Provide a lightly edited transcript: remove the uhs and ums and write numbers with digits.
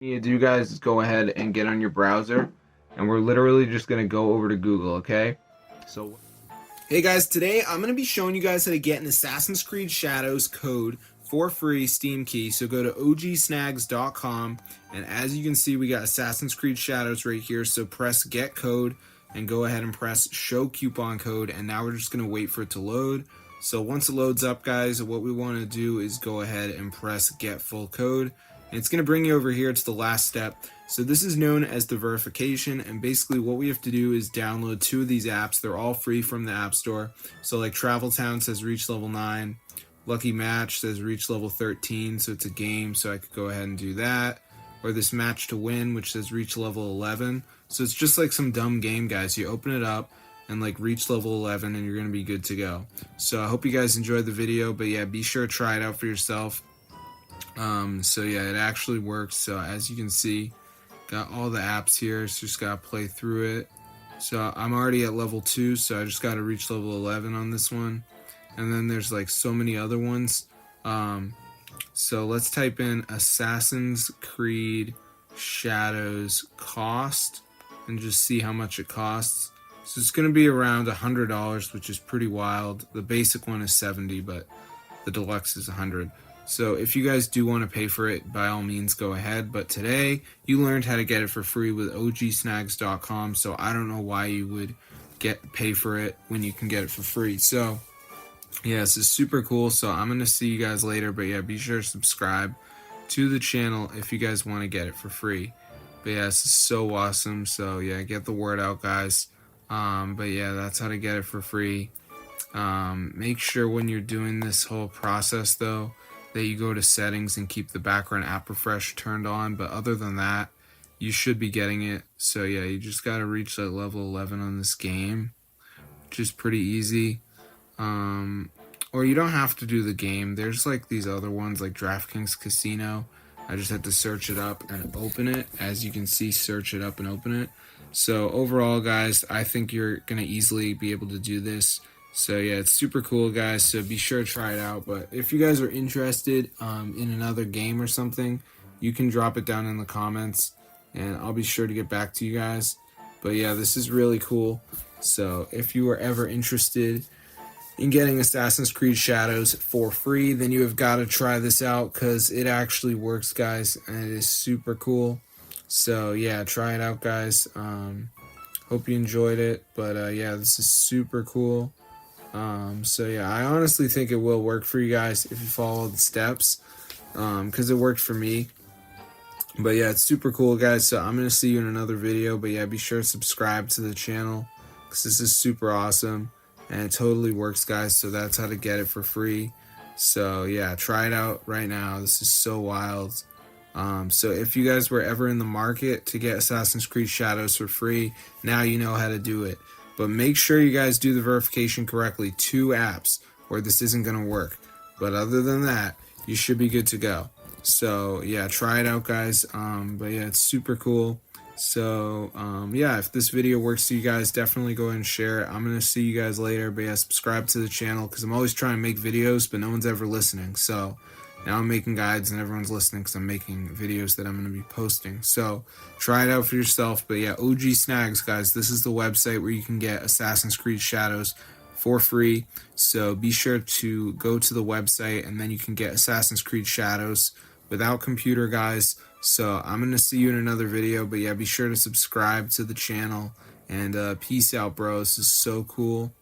Need to do, guys, is go ahead and get on your browser, and we're literally just going to go over to Google, okay? So hey guys, today I'm going to be showing you guys how to get an Assassin's Creed Shadows code for free Steam key. So go to ogsnags.com, and as you can see, we got Assassin's Creed Shadows right here. So press get code and go ahead and press show coupon code, and now we're just going to wait for it to load. So once it loads up, guys, what we want to do is go ahead and press get full code. And it's going to bring you over here to the last step. So this is known as the verification, and basically what we have to do is download 2 of these apps. They're all free from the App Store. So like Travel Town says reach level 9, Lucky Match says reach level 13, so it's a game, so I could go ahead and do that. Or this Match to Win, which says reach level 11. So it's just like some dumb game, guys. You open it up and like reach level 11 and you're going to be good to go. So I hope you guys enjoyed the video, but yeah, be sure to try it out for yourself. So yeah, it actually works. So as you can see, got all the apps here, so just gotta play through it. So I'm already at level 2, so I just gotta reach level 11 on this one. And then there's like so many other ones. So let's type in Assassin's Creed Shadows cost and just see how much it costs. So it's gonna be around $100, which is pretty wild. The basic one is 70, but the deluxe is 100. So if you guys do want to pay for it, by all means go ahead. But today you learned how to get it for free with ogsnags.com. So I don't know why you would pay for it when you can get it for free. So yeah, this is super cool. So I'm gonna see you guys later. But yeah, be sure to subscribe to the channel if you guys want to get it for free. But yeah, this is so awesome. So yeah, get the word out, guys. But yeah, that's how to get it for free. Make sure when you're doing this whole process though, that you go to settings and keep the background app refresh turned on, but other than that, you should be getting it. So yeah, you just gotta reach that level 11 on this game, which is pretty easy. Or you don't have to do the game. There's like these other ones like DraftKings Casino. I just had to search it up and open it. As you can see, search it up and open it. So overall, guys, I think you're gonna easily be able to do this. So yeah, it's super cool, guys, so be sure to try it out. But if you guys are interested in another game or something, you can drop it down in the comments and I'll be sure to get back to you guys. But yeah, this is really cool. So if you are ever interested in getting Assassin's Creed Shadows for free, then you have got to try this out because it actually works, guys, and it is super cool. So yeah, try it out, guys. Hope you enjoyed it. But yeah, this is super cool. So yeah, I honestly think it will work for you guys if you follow the steps, because it worked for me. But yeah, it's super cool, guys. So I'm gonna see you in another video. But yeah, be sure to subscribe to the channel because this is super awesome and it totally works, guys. So that's how to get it for free. So yeah, try it out right now. This is so wild. So if you guys were ever in the market to get Assassin's Creed Shadows for free, now you know how to do it. But make sure you guys do the verification correctly. 2 apps or this isn't going to work. But other than that, you should be good to go. So yeah, try it out, guys. But yeah, it's super cool. So yeah, if this video works for you guys, definitely go ahead and share it. I'm going to see you guys later. But yeah, subscribe to the channel because I'm always trying to make videos, but no one's ever listening. So now I'm making guides and everyone's listening because I'm making videos that I'm going to be posting. So try it out for yourself. But yeah, OG Snags, guys, this is the website where you can get Assassin's Creed Shadows for free. So be sure to go to the website and then you can get Assassin's Creed Shadows without computer, guys. So I'm going to see you in another video. But yeah, be sure to subscribe to the channel. And peace out, bro. This is so cool.